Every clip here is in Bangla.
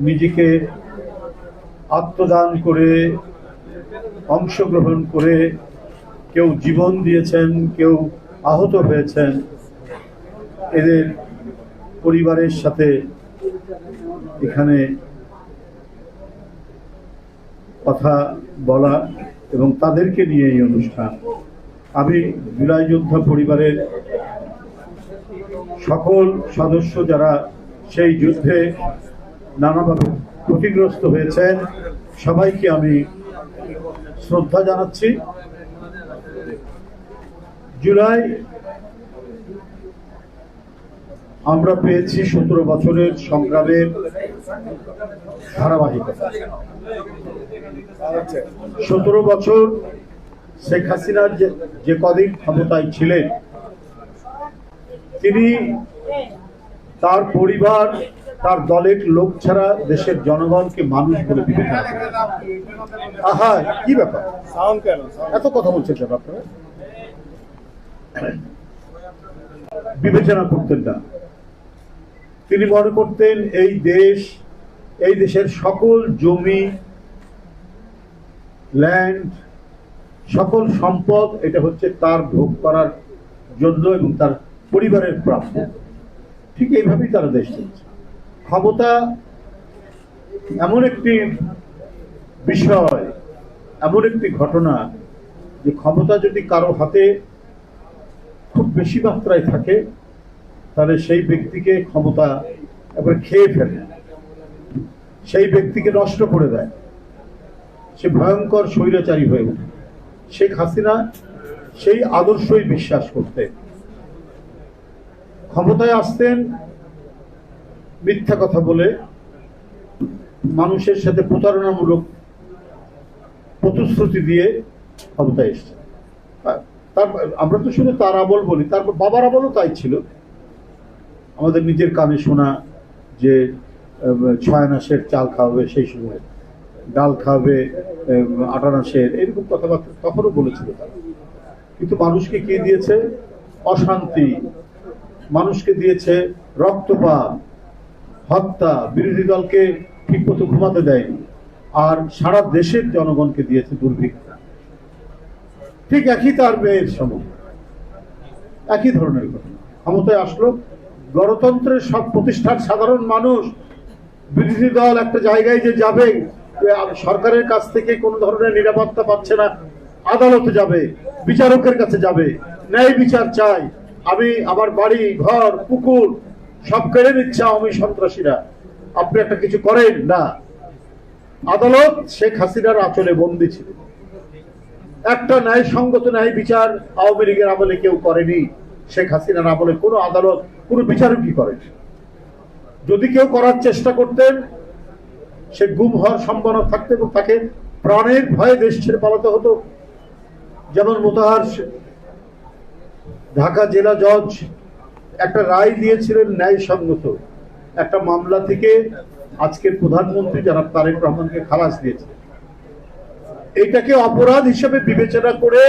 নিজেকে আত্মদান করে অংশগ্রহণ করে কেউ জীবন দিয়েছেন, কেউ আহত হয়েছেন, এদের পরিবারের সাথে এখানে কথা বলা এবং তাদেরকে নিয়ে এই অনুষ্ঠান। আমি জুলাই যোদ্ধা পরিবারের সকল সদস্য যারা সেই যুদ্ধে নানাভাবে ক্ষতিগ্রস্ত হয়েছেন সবাইকে আমি শ্রদ্ধা জানাচ্ছি। জুলাই আমরা পেয়েছি 17 বছরের সংগ্রামের ধারাবাহিকতা। 17 বছর শেখ হাসিনার যে কদিন ক্ষমতায় ছিলেন, তিনি তার পরিবার, তার দলের লোক ছাড়া দেশের জনগণকে মানুষ বলে বিবেচনা করেন। আহা, কি ব্যাপার, এত কথা বলছেন কেন আপনারা? বিবেচনা করতেন না। তিনি মনে করতেন এই দেশের সকল জমি, ল্যান্ড, সকল সম্পদ এটা হচ্ছে তার ভোগ করার জন্য এবং তার পরিবারের প্রাপ্য। ঠিক এইভাবেই তারা দেশ চলছে। ক্ষমতা এমন একটি বিষয়, এমন একটি ঘটনা যে ক্ষমতা যদি কারো হাতে খুব বেশি মাত্রায় থাকে তাহলে সেই ব্যক্তিকে ক্ষমতা একবার খেয়ে ফেলে, সেই ব্যক্তিকে নষ্ট করে দেয়, সে ভয়ঙ্কর স্বৈরাচারী হয়ে ওঠে। শেখ হাসিনা সেই আদর্শই বিশ্বাস করতেন। ক্ষমতায় আসতেন মিথ্যা কথা বলে, মানুষের সাথে প্রতারণামূলক প্রতিশ্রুতি দিয়ে ক্ষমতায় এসছে। আমরা তো শুধু তার আমল বলি, তারপর বাবার আমলও তাই ছিল। আমাদের নিজের কানে শোনা যে 6 আনাসের চাল খাওয়াবে, সেই সময় ডাল খাওয়াবে 8 আনাসের, এরকম কথাবার্তা তখনও বলেছিল তারা। কিন্তু মানুষকে কি দিয়েছে? অশান্তি, মানুষকে দিয়েছে রক্তপাত, হত্যা, বিরোধী দলকে ঠিক মতো ঘুমাতে দেয়নি, আর সারা দেশের জনগণকে দিয়েছে দুর্ভিক্ষ। ঠিক একই তার মেয়ের সময় একই ধরনের ঘটনা। ক্ষমতায় আসলো, গণতন্ত্রের সব প্রতিষ্ঠান, সাধারণ মানুষ, বিরোধী দল একটা জায়গায় যে যাবে, সরকারের কাছ থেকে কোনো ধরনের নিরাপত্তা পাচ্ছে না, আদালতে যাবে, বিচারকের কাছে যাবে, ন্যায় বিচার চাই, আমি আমার বাড়ি ঘর পুকুর সব কেড়ে নিচ্ছে আওয়ামী সন্ত্রাসীরা, আপনি একটা কিছু করেন না। আদালত শেখ হাসিনার আঁচলে বন্দী ছিল। একটা ন্যায়সঙ্গত ন্যায় বিচার আওয়ামী লীগের আমলে কেউ করেনি, শেখ হাসিনার আমলে কোনো আদালত, কোনো বিচারকই করেনি। যদি কেউ করার চেষ্টা করতেন, সে গুম হওয়ার সম্ভাবনা থাকতো এবং তাকে প্রাণের ভয়ে দেশ ছেড়ে পালাতে হতো। যেমন মোতাহার ঢাকা জেলা জজ একটা রায় দিয়েছিলেন ন্যায়সঙ্গত, একটা মামলা থেকে আজকের প্রধানমন্ত্রী জনাব তারেক রহমানকে খালাস দিয়েছে। এটাকে অপরাধ হিসেবে বিবেচনা করে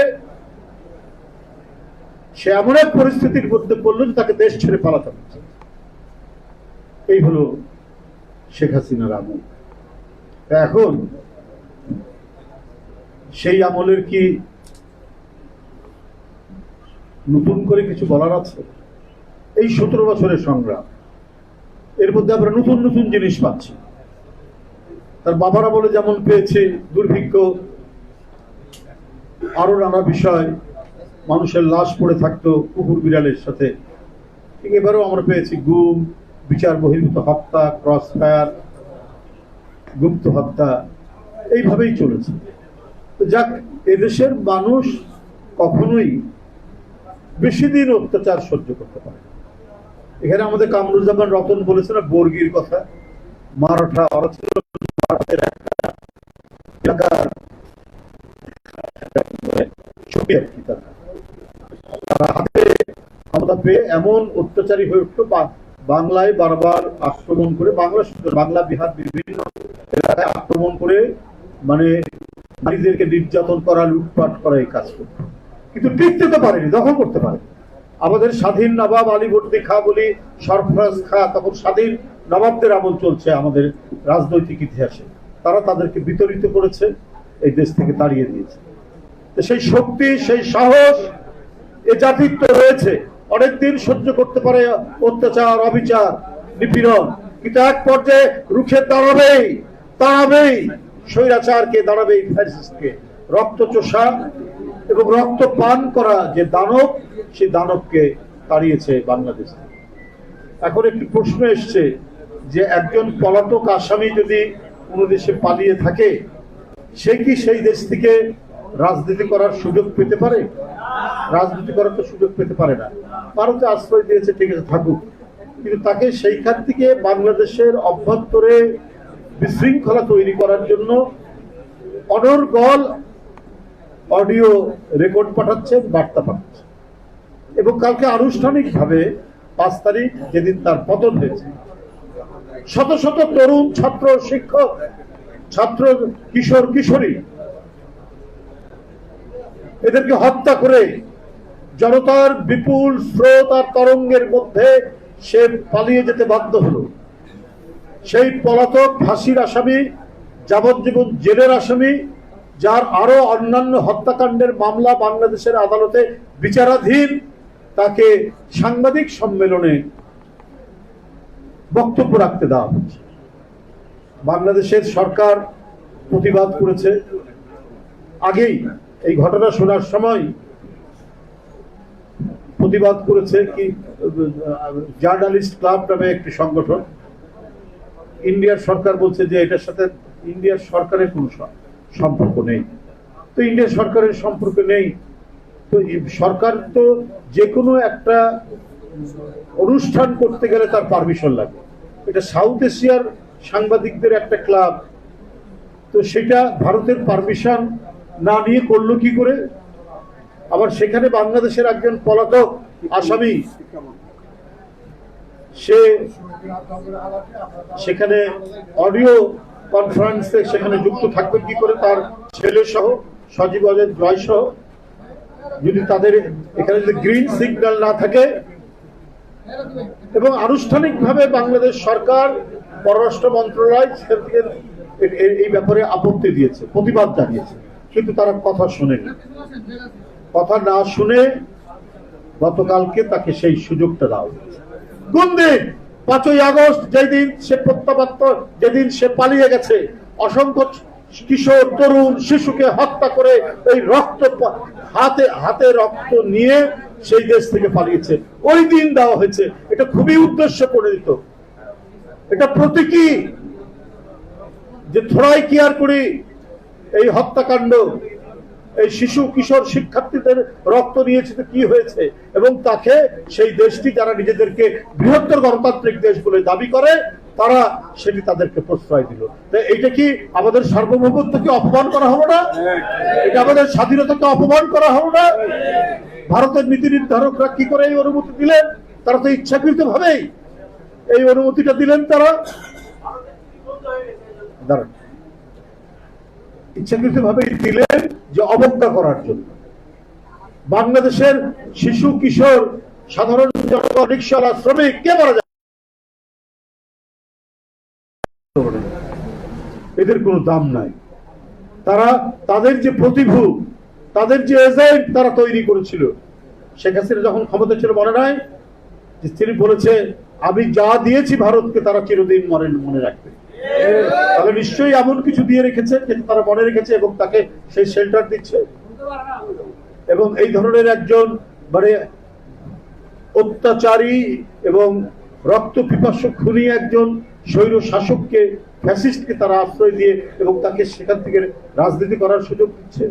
সে এমন এক পরিস্থিতির মধ্যে পড়ল যে তাকে দেশ ছেড়ে পালাতে হচ্ছে। এই হলো শেখ হাসিনার আমল। এখন সেই আমলের কি নতুন করে কিছু বলার আছে? এই 17 বছরের সংগ্রাম, এর মধ্যে আমরা নতুন নতুন জিনিস পাচ্ছি। তার বাবারা বলে যেমন পেয়েছে দুর্ভিক্ষ, আরো নানা বিষয়, মানুষের লাশ পড়ে থাকতো কুকুর বিড়ালের সাথে, ঠিক এবারেও আমরা পেয়েছি গুম, বিচার বহির্ভূত হত্যা, ক্রস ফায়ার, গুপ্ত হত্যা, এইভাবেই চলেছে। যাক, এদেশের মানুষ কখনোই বেশি দিন অত্যাচার সহ্য করতে পারে। এখানে আমাদের কামরুজ্জামান রতন বলেছে না বর্গির কথা, মারাঠা, ওরা ছিল ক্ষমতা পেয়ে এমন অত্যাচারী হয়ে উঠলো, বাংলায় বারবার আক্রমণ করে, বাংলা বিহার বিভিন্ন এলাকায় আক্রমণ করে, মানে নারীদেরকে নির্যাতন করা, লুটপাট করা, এই কাজ করত। কিন্তু টিকতে তো পারেনি, দখল করতে পারে। আমাদের স্বাধীন নবাব আলীবর্দী খাঁ বলি, সরফরাজ খাঁ তখন স্বাধীন নবাবদের আমল চলছে আমাদের রাজনৈতিক ইতিহাসে, তারা তাদেরকে বিতরিত করেছে, এই দেশ থেকে তাড়িয়ে দিয়েছে। তো সেই শক্তি, সেই সাহস এ জাতির তো রয়েছে, অনেকদিন সহ্য করতে পারে অত্যাচার, অবিচার, নিপীড়ন, কিন্তু এক পর্যায়ে রুখে দাঁড়াবেই স্বৈরাচারকে, দাঁড়াবেই ফ্যাসিস্টকে। রক্ত চোষা এবং রক্ত পান করা যে দানব, সেই দানবকে তাড়িয়েছে বাংলাদেশ। এখন একটি প্রশ্ন এসছে যে একজন পলাতক আসামি যদি কোনো দেশে পালিয়ে থাকে, সে কি সেই দেশ থেকে রাজনীতি করার সুযোগ পেতে পারে? রাজনীতি করার তো সুযোগ পেতে পারে না। ভারতে আশ্রয় দিয়েছে, ঠিক আছে, থাকুক, কিন্তু তাকে সেইখান থেকে বাংলাদেশের অভ্যন্তরে বিশৃঙ্খলা তৈরি করার জন্য অনর্গল অডিও রেকর্ড পাঠাচ্ছেন, বার্তা পাঠাচ্ছেন। এবং কালকে আনুষ্ঠানিকভাবে 5 তারিখ, যেদিন তার পতন হয়েছে, শত শত তরুণ, ছাত্র, শিক্ষক, ছাত্র, কিশোর, কিশোরী এদেরকে হত্যা করে জনতার বিপুল স্রোত আর তরঙ্গের মধ্যে সে পালিয়ে যেতে বাধ্য হলো। সেই পলাতক ফাঁসির আসামি, যাবজ্জীবন জেলের আসামি, যার আরো অন্যান্য হত্যাকাণ্ডের মামলা বাংলাদেশের আদালতে বিচারাধীন, তাকে সাংবাদিক সম্মেলনে বক্তব্য রাখতে দেওয়া হচ্ছে। বাংলাদেশের সরকার প্রতিবাদ করেছে। আগেই এই ঘটনা শোনার সময় প্রতিবাদ করেছে কি জার্নালিস্ট ক্লাব নামে একটি সংগঠন। ইন্ডিয়ার সরকার বলছে যে এটার সাথে ইন্ডিয়ার সরকারের কোনো সম্পর্ক নেই। তো ইন্ডিয়ার সরকারের সম্পর্ক নেই, তো সরকার তো যে কোনো একটা অনুষ্ঠান করতে গেলে তার পারমিশন লাগে। এটা সাউথ এশিয়ার সাংবাদিকদের একটা ক্লাব, তো সেটা ভারতের পারমিশন না নিয়ে করলো কি করে? আবার সেখানে বাংলাদেশের একজন পলাতক আসামি, সে সেখানে অডিও কনফারেন্সে সেখানে যুক্ত থাকবে কি করে? তার ছেলে সহ, সজীব অজয় জয় সহ, যদি তাদের এখানে যদি গ্রিন সিগন্যাল না থাকে। এবং আনুষ্ঠানিকভাবে বাংলাদেশ সরকার, পররাষ্ট্র মন্ত্রণালয় এই ব্যাপারে আপত্তি দিয়েছে, প্রতিবাদ জানিয়েছে, কিন্তু তারা কথা শোনেনি। কথা না শুনে গতকালকে তাকে সেই সুযোগটা দেওয়া হয়েছে। কোন দিন? 5ই আগস্ট, যেদিন সে প্রত্যাবর্ত, যেদিন সে পালিয়ে গেছে, অসংখ্য কিশোর, তরুণ, শিশুকে হত্যা করে এই রক্ত হাতে রক্ত নিয়ে সেই দেশ থেকে পালিয়েছে, ওই দিন দেওয়া হয়েছে। এটা খুবই উদ্দেশ্য প্রণোদিত, এটা প্রতীকী যে থোড়াই কেয়ার করি এই হত্যাকাণ্ড, এই শিশু, কিশোর, শিক্ষার্থীদের রক্ত নিয়েছে, তো কি হয়েছে? এবং তাকে সেই দেশটি, যারা নিজেদেরকে বৃহত্তর গণতান্ত্রিক দেশ বলে দাবি করে, তারা সেটি তাদেরকে প্রশ্রয় দিল। এইটা কি আমাদের সার্বভৌমত্বকে অপমান করা হলো না? এটা আমাদের স্বাধীনতাকে অপমান করা হলো না? ভারতের নীতি নির্ধারকরা কি করে এই অনুমতি দিলেন? তারা তো ইচ্ছাকৃত ভাবেই এই অনুমতিটা দিলেন। তারা ইচ্ছাকৃত ভাবে দিলেন যে অবজ্ঞা করার জন্য। বাংলাদেশের শিশু, কিশোর, সাধারণ জনগণ, রিকশাওয়ালা, শ্রমিক, কে মারা যায়? এদের কোনো দাম নাই। তারা তাদের যে প্রতিভূ, তাদের যে এজেন্ট তারা তৈরি করেছিল। শেখ হাসিনা যখন ক্ষমতা ছিল, মনে নাই যে তিনি বলেছে, আমি যা দিয়েছি ভারতকে তারা চিরদিন মনে রাখবে। তাহলে নিশ্চয়ই এমন কিছু দিয়ে রেখেছে কিন্তু তারা মনে রেখেছে এবং তাকে সেই শেল্টার দিচ্ছে। এবং এই ধরনের একজন মানে অত্যাচারী এবং রক্ত পিপাসু খুনি একজন স্বৈর শাসককে, ফ্যাসিস্টকে তারা আশ্রয় দিয়ে এবং তাকে সেখান থেকে রাজনীতি করার সুযোগ দিচ্ছে।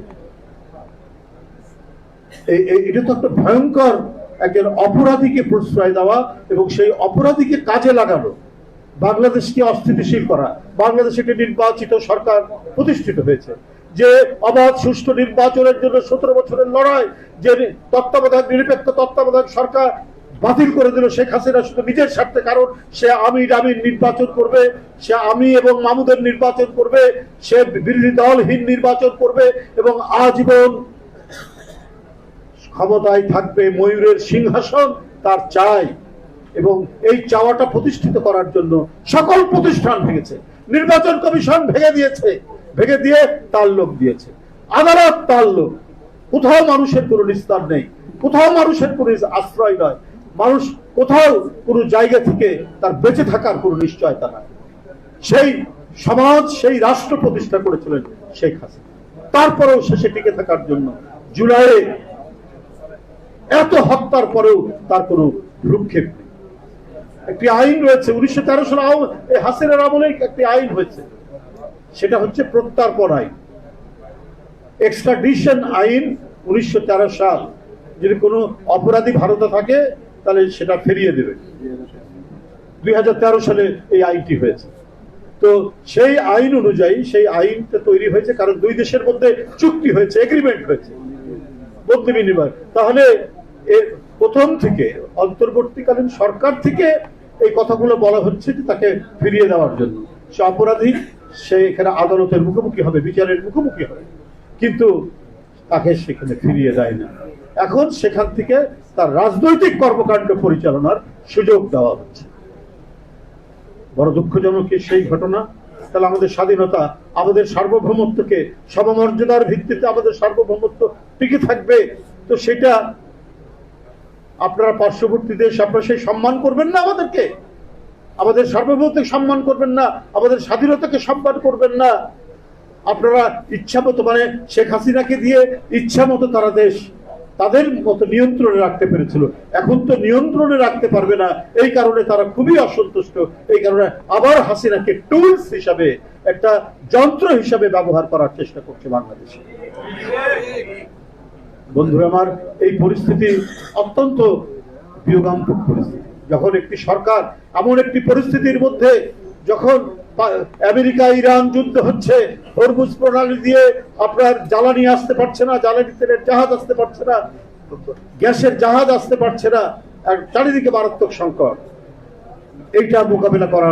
এটা তো একটা ভয়ঙ্কর, একজন অপরাধীকে প্রশ্রয় দেওয়া এবং সেই অপরাধীকে কাজে লাগানো, বাংলাদেশকে অস্থিতিশীল করা। বাংলাদেশে একটি নির্বাচিত সরকার প্রতিষ্ঠিত হয়েছে, যে অবাধ সুষ্ঠু নির্বাচনের জন্য 17 বছরের লড়াই, যে তত্ত্বাবধায়ক, নিরপেক্ষ তত্ত্বাবধায়ক সরকার বাতিল করে দিল শেখ হাসিনা শুধু নিজের স্বার্থে। কারণ সে আমির নির্বাচন করবে, সে আমি এবং মামুদের নির্বাচন করবে, সে বিরোধী দলহীন নির্বাচন করবে এবং আজীবন ক্ষমতায় থাকবে, ময়ূরের সিংহাসন তার চাই। এবং এই চাওয়াটা প্রতিষ্ঠিত করার জন্য সকল প্রতিষ্ঠান ভেঙেছে, নির্বাচন কমিশন ভেঙে দিয়েছে, ভেঙে দিয়ে তার লোক দিয়েছে, আদালত তার লোক। কোথাও মানুষের কোনো নিস্তার নেই, কোথাও মানুষের কোনো আশ্রয় নয়, মানুষ কোথাও কোনো জায়গা থেকে তার বেঁচে থাকার কোনো নিশ্চয়তা নাই। সেই সমাজ, সেই রাষ্ট্র প্রতিষ্ঠা করেছিলেন শেখ হাসিনা। তারপরেও শেষে টিকে থাকার জন্য জুলাইয়ে এত হত্যার পরেও তার কোনো ভ্রুক্ষেপ নেই। একটি আইন রয়েছে 1913 সালে হাসিনার আমলে একটি আইন হয়েছে, সেটা হচ্ছে প্রত্যার্পণ আইন, এক্সট্রাডিশন আইন 1913 সাল। যদি কোনো অপরাধী ভারতে থাকে তাহলে সেটা ফিরিয়ে দেবে। 2013 সালে এই আইনটি হয়েছে। তো সেই আইন অনুযায়ী সেই আইনটা তৈরি হয়েছে কারণ দুই দেশের মধ্যে চুক্তি হয়েছে, এগ্রিমেন্ট হয়েছে, বদলি বিনিময়। তাহলে এর প্রথম থেকে অন্তর্বর্তীকালীন সরকার থেকে এই কথাগুলো বলা হচ্ছে যে তাকে ফিরিয়ে দেওয়ার জন্য। সে অপরাধী, সে এখানে আদালতের মুখোমুখি হবে, বিচারের মুখোমুখি হবে, কিন্তু তাকে সেখানে ফিরিয়ে দেয় না। এখন সেখান থেকে তার রাজনৈতিক কর্মকাণ্ড পরিচালনার সুযোগ দেওয়া হচ্ছে। বড় দুঃখজনক সেই ঘটনা। তাহলে আমাদের স্বাধীনতা, আমাদের সার্বভৌমত্বকে, সমমর্যাদার ভিত্তিতে আমাদের সার্বভৌমত্ব টিকে থাকবে, তো সেটা আপনারা পার্শ্ববর্তী দেশ, আপনারা সেই সম্মান করবেন না আমাদেরকে, আমাদের সার্বভৌমত্বকে সম্মান করবেন না, আমাদের স্বাধীনতাকে সম্মান করবেন না। আপনারা ইচ্ছা মতো, মানে শেখ হাসিনাকে দিয়ে ইচ্ছা মতো তারা দেশ তাদের মতো নিয়ন্ত্রণে রাখতে পেরেছিল, এখন তো নিয়ন্ত্রণে রাখতে পারবে না। এই কারণে তারা খুবই অসন্তুষ্ট। এই কারণে আবার হাসিনাকে টুলস হিসাবে, একটা যন্ত্র হিসাবে ব্যবহার করার চেষ্টা করছে বাংলাদেশে। বন্ধুরা আমার, এই পরিস্থিতি অত্যন্ত বিয়োগান্তক পরিস্থিতি। যখন একটি সরকার এমন একটি পরিস্থিতির মধ্যে, যখন আমেরিকা ইরান যুদ্ধ হচ্ছে, হরমুজ প্রণালী দিয়ে আপনার জ্বালানি আসতে পারছে না, জ্বালানি তেলের জাহাজ আসতে পারছে না, গ্যাসের জাহাজ আসতে পারছে না, আর চারিদিকে মারাত্মক সংকট, এইটা মোকাবেলা করা